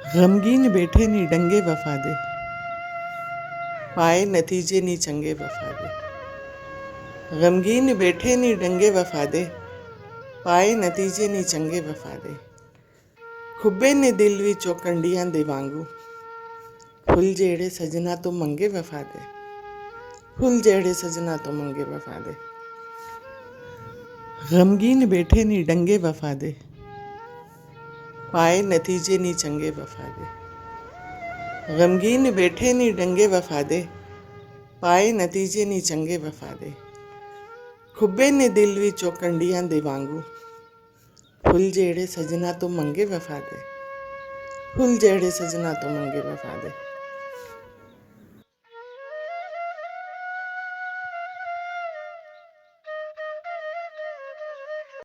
गमगीन बैठे नी डंगे वफा दे, पाए नतीजे नी चंगे वफा दे। गमगीन बैठे नी डंगे वफा दे, पाए नतीजे नी चंगे वफा दे। खुब्बे ने दिल विचों कंडियां दे वांगू, फुल जेड़े सजना तो मंगे वफा दे। फुल जेड़े सजना तो मंगे वफा दे। गमगीन बैठे नी डंगे वफा दे, पाए नतीजे नी चंगे वफा दे। गमगीन बैठे नी डंगे वफा दे, पाए नतीजे नी चंगे वफा दे। खुब्बे ने दिल विचों कंडियां दे वांगू, फुल जेड़े सजना तो मंगे वफा दे। फुल जेड़े सजना तो मंगे वफा दे।